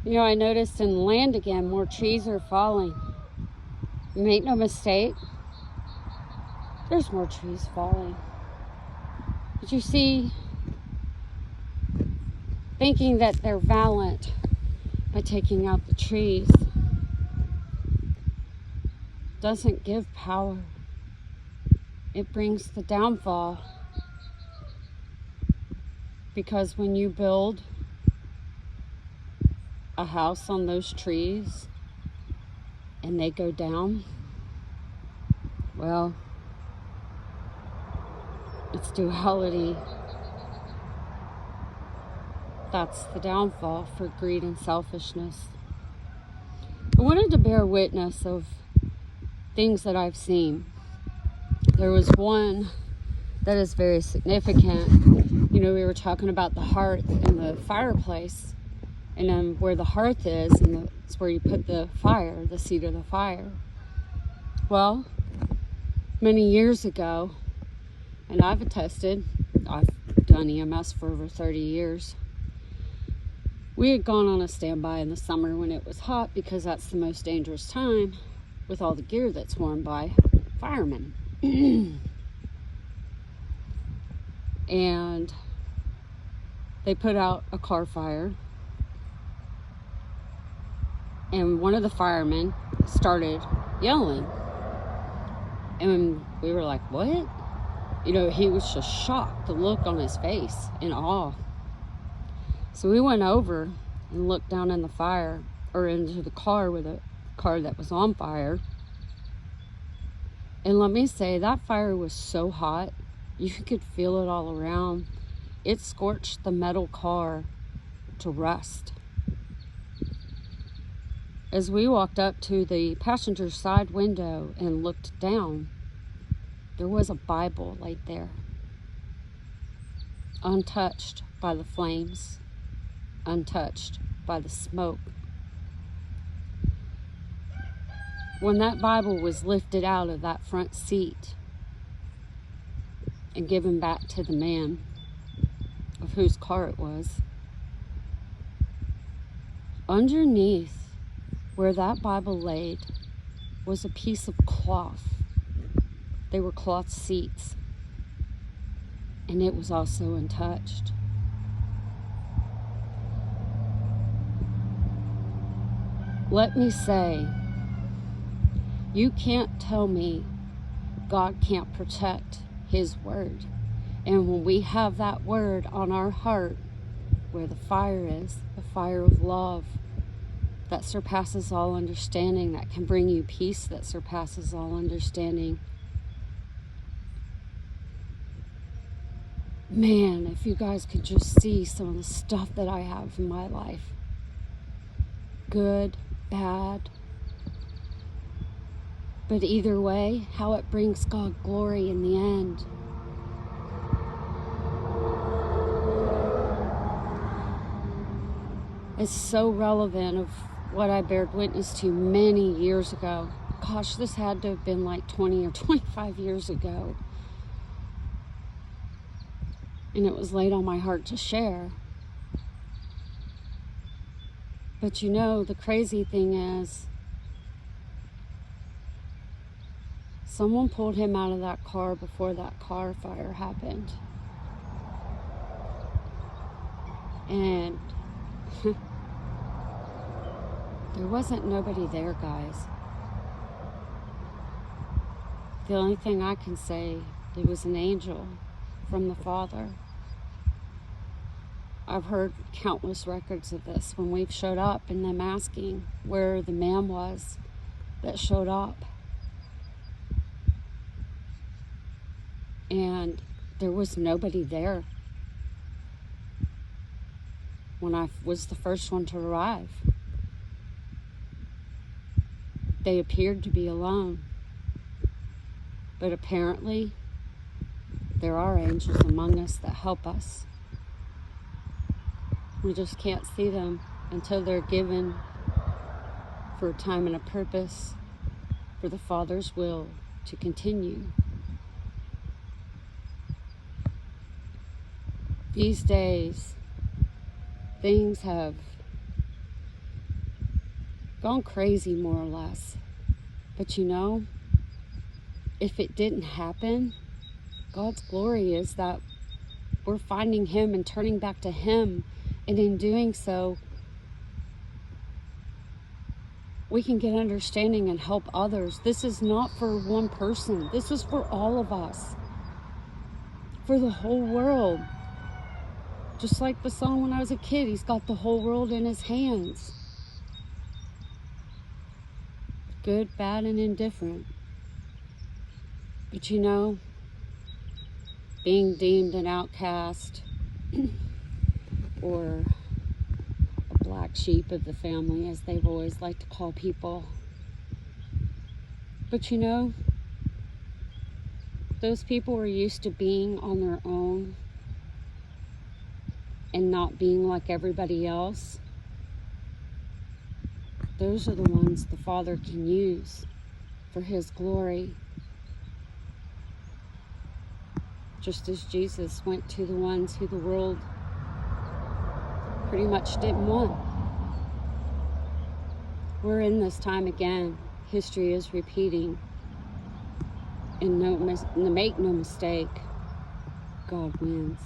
You know, I noticed in land again, more trees are falling. Make no mistake, there's more trees falling. But you see, thinking that they're valiant by taking out the trees doesn't give power. It brings the downfall. Because when you build a house on those trees and they go down, well, it's duality. That's the downfall for greed and selfishness. I wanted to bear witness of things that I've seen. There was one that is very significant. You know, we were talking about the hearth and the fireplace, and where the hearth is, and it's where you put the fire, the seat of the fire. Well, many years ago, and I've attested, I've done EMS for over 30 years. We had gone on a standby in the summer when it was hot, because that's the most dangerous time with all the gear that's worn by firemen. And they put out a car fire, and one of the firemen started yelling, and we were like, what? You know, he was just shocked, the look on his face in awe. So we went over and looked down in the fire, or into the car, with a car that was on fire. And let me say, that fire was so hot, you could feel it all around. It scorched the metal car to rust. As we walked up to the passenger side window and looked down, there was a Bible right there, untouched by the flames, untouched by the smoke. When that Bible was lifted out of that front seat and given back to the man of whose car it was, underneath where that Bible laid was a piece of cloth. They were cloth seats, and it was also untouched. Let me say, you can't tell me God can't protect His word. And when we have that word on our heart, where the fire is, the fire of love that surpasses all understanding, that can bring you peace that surpasses all understanding. Man, if you guys could just see some of the stuff that I have in my life. Good, bad. But either way, how it brings God glory in the end. It's so relevant of what I bared witness to many years ago. Gosh, this had to have been like 20 or 25 years ago. And it was laid on my heart to share. But you know, the crazy thing is, someone pulled him out of that car before that car fire happened. And there wasn't nobody there, guys. The only thing I can say, it was an angel from the Father. I've heard countless records of this when we've showed up and them asking where the man was that showed up. And there was nobody there when I was the first one to arrive. They appeared to be alone, but apparently there are angels among us that help us. We just can't see them until they're given for a time and a purpose for the Father's will to continue. These days, things have gone crazy more or less. But you know, if it didn't happen, God's glory is that we're finding Him and turning back to Him. And in doing so, we can get understanding and help others. This is not for one person. This is for all of us. For the whole world. Just like the song when I was a kid, He's got the whole world in His hands. Good, bad, and indifferent. But you know, being deemed an outcast or a black sheep of the family, as they've always liked to call people. But you know, those people were used to being on their own and not being like everybody else. Those are the ones the Father can use for His glory. Just as Jesus went to the ones who the world pretty much didn't want. We're in this time again. History is repeating. And make no mistake, God wins.